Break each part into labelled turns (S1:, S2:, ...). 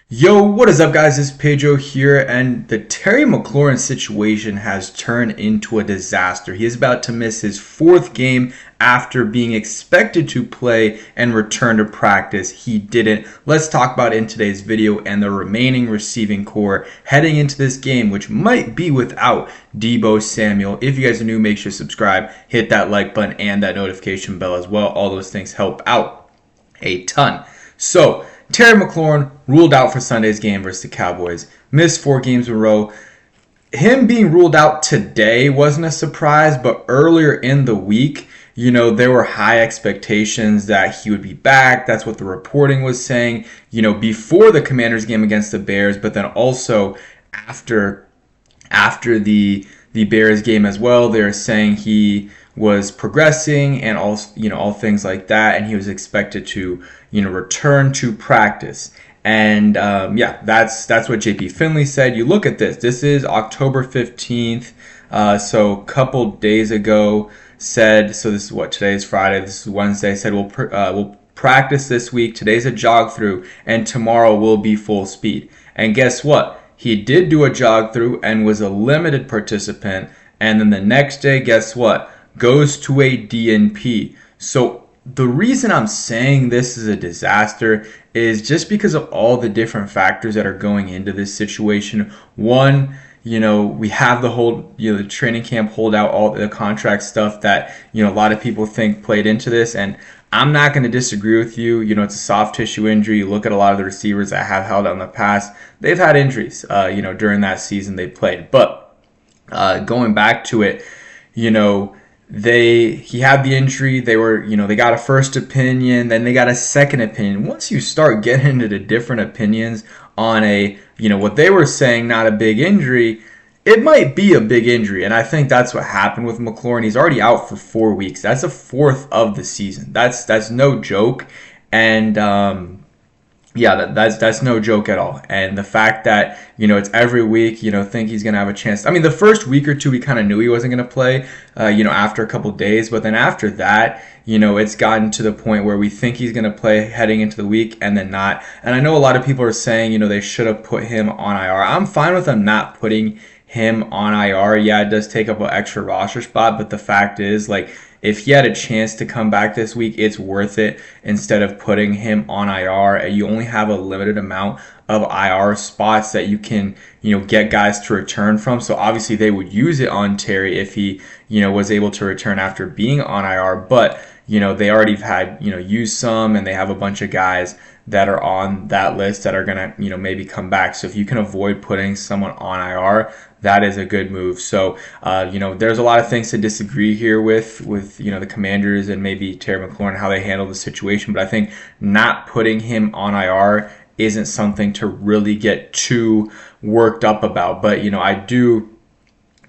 S1: Yo, what is up, guys? It's Pedro here, and the Terry Mclaurin situation has turned into a disaster. He is about to miss his fourth game after being expected to play and return to practice. He didn't. Let's talk about it in today's video and the remaining receiving core heading into this game, which might be without Deebo Samuel. If you guys are new, make sure to subscribe, hit that like button, and that notification bell as well. All those things help out a ton. So, Terry Mclaurin ruled out for Sunday's game versus the Cowboys. Missed 4 games in a row. Him being ruled out today wasn't a surprise, but earlier in the week, there were high expectations that he would be back. That's what the reporting was saying, before the Commanders game against the Bears, but then also after the Bears game as well. They're saying he was progressing and all things like that, and he was expected to return to practice. And that's what JP Finley said. You look at this. This is October 15th, so a couple days ago. Said, so this is what, today is Friday, this is Wednesday. Said we'll practice this week. Today's a jog through, and tomorrow will be full speed. And guess what? He did do a jog through and was a limited participant. And then the next day, guess what? Goes to a DNP. So the reason I'm saying this is a disaster is just because of all the different factors that are going into this situation. One, we have the whole, the training camp holdout, all the contract stuff that, a lot of people think played into this. And I'm not going to disagree with you. It's a soft tissue injury. You look at a lot of the receivers that have held out in the past. They've had injuries, during that season they played. But going back to it, he had the injury. They were, they got a first opinion, then they got a second opinion. Once you start getting into the different opinions on a, what they were saying, not a big injury, it might be a big injury. And I think that's what happened with Mclaurin. He's already out for 4 weeks. That's a fourth of the season. That's no joke. And that's no joke at all. And the fact that, it's every week, think he's going to have a chance. I mean, the first week or two, we kind of knew he wasn't going to play, after a couple days. But then after that, it's gotten to the point where we think he's going to play heading into the week and then not. And I know a lot of people are saying, they should have put him on IR. I'm fine with them not putting him on IR. Yeah, it does take up an extra roster spot. But the fact is, if he had a chance to come back this week, it's worth it instead of putting him on IR. And you only have a limited amount of IR spots that you can, get guys to return from. So obviously they would use it on Terry if he, was able to return after being on IR. But, they already had, used some, and they have a bunch of guys that are on that list that are going to, maybe come back. So if you can avoid putting someone on IR, that is a good move. So, there's a lot of things to disagree here with, the Commanders and maybe Terry Mclaurin, how they handle the situation. But I think not putting him on IR isn't something to really get too worked up about. But, I do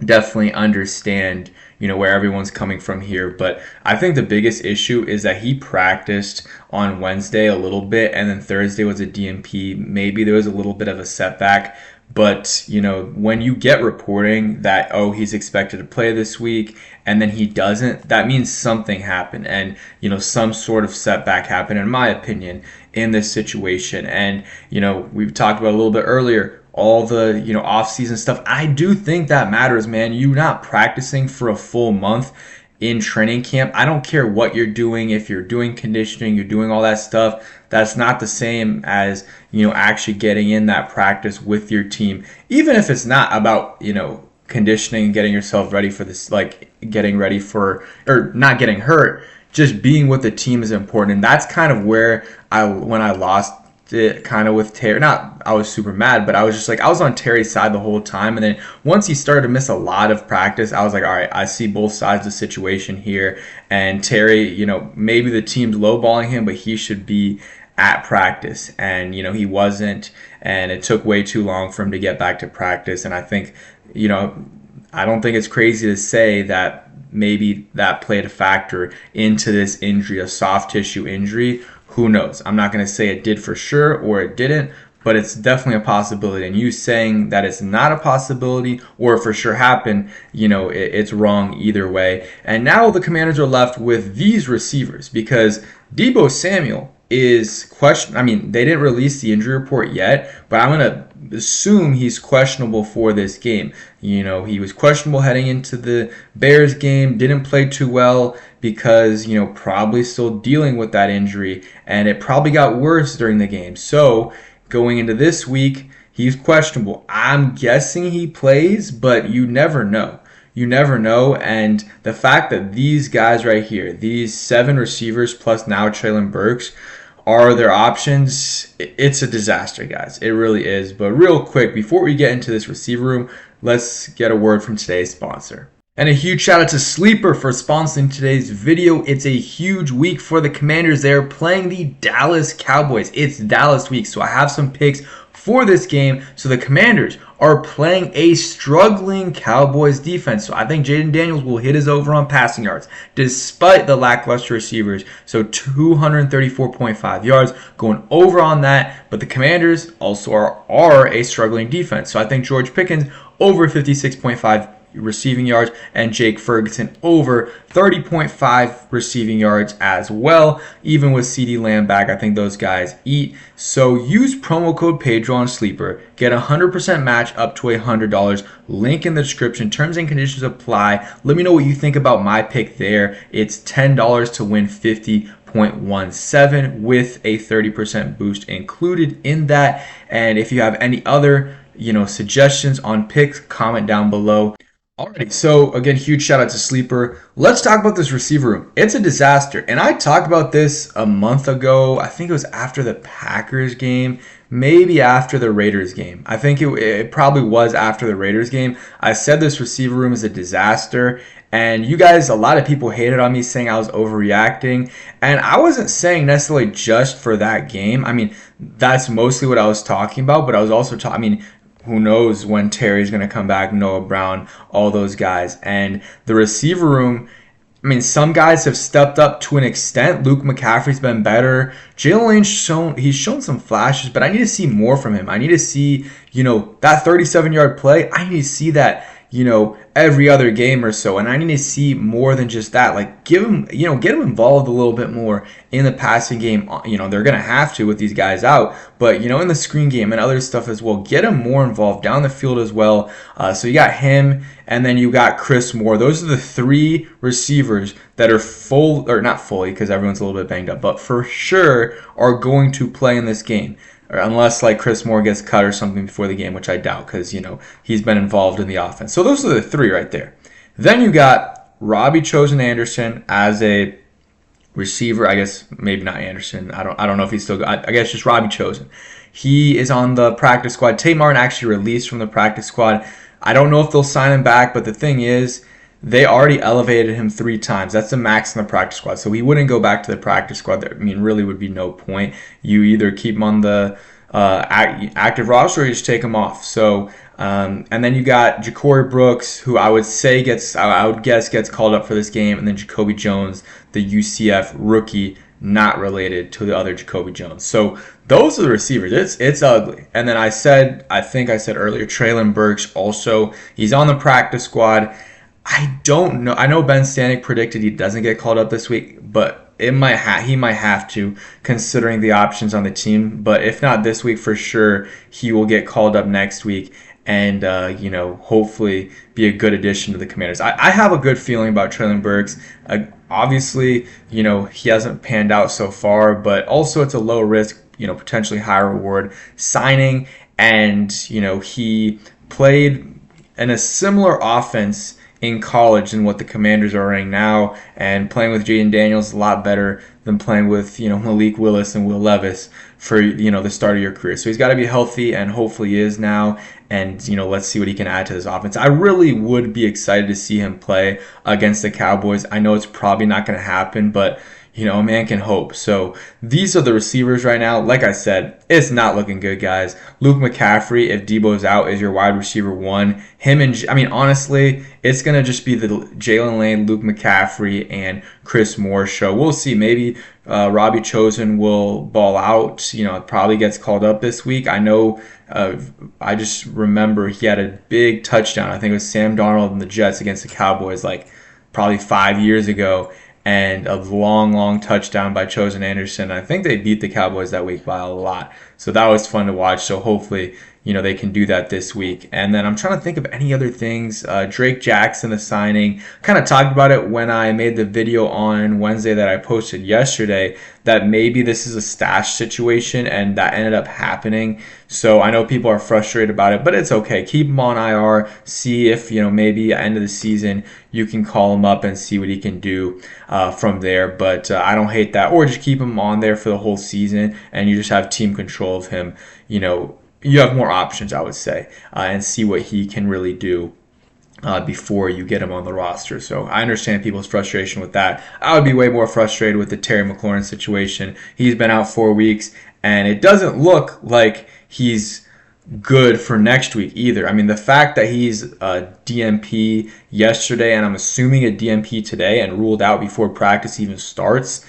S1: definitely understand, where everyone's coming from here. But I think the biggest issue is that he practiced on Wednesday a little bit, and then Thursday was a DNP. Maybe there was a little bit of a setback. But, when you get reporting that, he's expected to play this week and then he doesn't, that means something happened and, some sort of setback happened, in my opinion, in this situation. And, we've talked about a little bit earlier, all the, off-season stuff. I do think that matters, man. You not practicing for a full month in training camp, I don't care what you're doing. If you're doing conditioning, you're doing all that stuff, that's not the same as, actually getting in that practice with your team. Even if it's not about, conditioning and getting yourself ready for this, getting ready for, or not getting hurt, just being with the team is important. And that's kind of where when I lost it kind of with Terry, not I was super mad, but I was just I was on Terry's side the whole time. And then once he started to miss a lot of practice, I was like, all right, I see both sides of the situation here. And Terry, maybe the team's lowballing him, but he should be at practice. And, he wasn't. And it took way too long for him to get back to practice. And I think, I don't think it's crazy to say that maybe that played a factor into this injury, a soft tissue injury. Who knows? I'm not going to say it did for sure or it didn't, but it's definitely a possibility. And you saying that it's not a possibility or for sure happened, it's wrong either way. And now the Commanders are left with these receivers because Deebo Samuel is question. I mean, they didn't release the injury report yet, but I'm gonna assume he's questionable for this game. He was questionable heading into the Bears game, didn't play too well because, probably still dealing with that injury, and it probably got worse during the game. So going into this week, he's questionable. I'm guessing he plays, but you never know. You never know, and the fact that these guys right here, these 7 receivers plus now Treylon Burks, are their options, it's a disaster, guys. It really is. But real quick, before we get into this receiver room, let's get a word from today's sponsor. And a huge shout out to Sleeper for sponsoring today's video. It's a huge week for the Commanders. They're playing the Dallas Cowboys. It's Dallas week, so I have some picks for this game. So the Commanders are playing a struggling Cowboys defense. So I think Jaden Daniels will hit his over on passing yards despite the lackluster receivers. So 234.5 yards, going over on that. But the Commanders also are a struggling defense. So I think George Pickens over 56.5 receiving yards, and Jake Ferguson over 30.5 receiving yards as well. Even with CeeDee Lamb back, I think those guys eat. So use promo code Pedro on Sleeper. Get a 100% match up to $100. Link in the description. Terms and conditions apply. Let me know what you think about my pick there. It's $10 to win 50.17 with a 30% boost included in that. And if you have any other suggestions on picks, comment down below. Alrighty, so again, huge shout out to Sleeper. Let's talk about this receiver room. It's a disaster, and I talked about this a month ago. I think it was after the Packers game, maybe after the Raiders game. I think it probably was after the Raiders game. I said this receiver room is a disaster, and you guys, a lot of people hated on me saying I was overreacting, and I wasn't saying necessarily just for that game. I mean, that's mostly what I was talking about, but I was also talking, who knows when Terry's going to come back, Noah Brown, all those guys. And the receiver room, some guys have stepped up to an extent. Luke McCaffrey's been better. Jalen Lane's he's shown some flashes, but I need to see more from him. I need to see, that 37-yard play. I need to see that, every other game or so. And I need to see more than just that. Like, get him involved a little bit more in the passing game. They're going to have to with these guys out. But, in the screen game and other stuff as well, get him more involved down the field as well. So you got him, and then you got Chris Moore. Those are the 3 receivers that are not fully, because everyone's a little bit banged up, but for sure are going to play in this game. Or unless Chris Moore gets cut or something before the game, which I doubt, because he's been involved in the offense. So those are the 3 right there. Then you got Robbie Chosen Anderson as a receiver. I guess maybe not Anderson. I don't know if he's still. I guess just Robbie Chosen. He is on the practice squad. Tate Martin actually released from the practice squad. I don't know if they'll sign him back, but the thing is, they already elevated him 3 times. That's the max in the practice squad. So he wouldn't go back to the practice squad. There, really would be no point. You either keep him on the active roster or you just take him off. So, and then you got Ja'Cory Brooks, who I would guess gets called up for this game, and then Jacoby Jones, the UCF rookie, not related to the other Jacoby Jones. So those are the receivers. It's ugly. And then I think I said earlier, Treylon Burks also. He's on the practice squad. I don't know. I know Ben Stanek predicted he doesn't get called up this week, but he might have to, considering the options on the team. But if not this week, for sure, he will get called up next week and, hopefully be a good addition to the Commanders. I have a good feeling about Treylon Burks. Obviously, he hasn't panned out so far, but also it's a low risk, potentially high reward signing. And, he played in a similar offense in college than what the Commanders are running now, and playing with Jaden Daniels is a lot better than playing with Malik Willis and Will Levis for the start of your career. So he's got to be healthy, and hopefully he is now. And let's see what he can add to this offense. I really would be excited to see him play against the Cowboys. I know it's probably not going to happen, but a man can hope. So these are the receivers right now. Like I said, it's not looking good, guys. Luke McCaffrey, if Debo's out, is your wide receiver 1. Honestly, it's going to just be the Jalen Lane, Luke McCaffrey, and Chris Moore show. We'll see. Maybe Robbie Chosen will ball out. Probably gets called up this week. I know. I just remember he had a big touchdown. I think it was Sam Darnold and the Jets against the Cowboys, probably 5 years ago. and a long touchdown by Chosen Anderson. I think they beat the Cowboys that week by a lot. So that was fun to watch. So hopefully, they can do that this week. And then I'm trying to think of any other things. Drake Jackson, the signing. Kind of talked about it when I made the video on Wednesday that I posted yesterday, that maybe this is a stash situation, and that ended up happening. So I know people are frustrated about it, but it's okay. Keep him on IR. See if, maybe at the end of the season you can call him up and see what he can do from there. But I don't hate that. Or just keep him on there for the whole season, and you just have team control of him. You have more options, I would say, and see what he can really do before you get him on the roster. So I understand people's frustration with that. I would be way more frustrated with the Terry McLaurin situation. He's been out 4 weeks, and it doesn't look like he's good for next week either. I mean, the fact that he's a DNP yesterday, and I'm assuming a DNP today, and ruled out before practice even starts,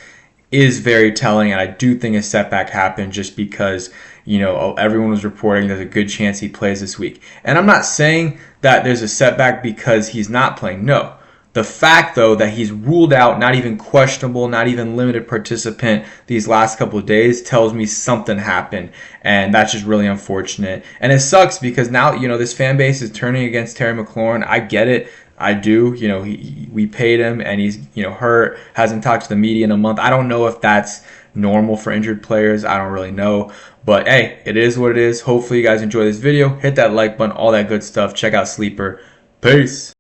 S1: is very telling. And I do think a setback happened just because, everyone was reporting there's a good chance he plays this week. And I'm not saying that there's a setback because he's not playing. No. The fact, though, that he's ruled out, not even questionable, not even limited participant these last couple of days, tells me something happened. And that's just really unfortunate. And it sucks because now, this fan base is turning against Terry McLaurin. I get it. I do. We paid him, and he's, hurt, hasn't talked to the media in a month. I don't know if that's normal for injured players. I don't really know. But hey, it is what it is. Hopefully you guys enjoy this video. Hit that like button, all that good stuff. Check out Sleeper. Peace.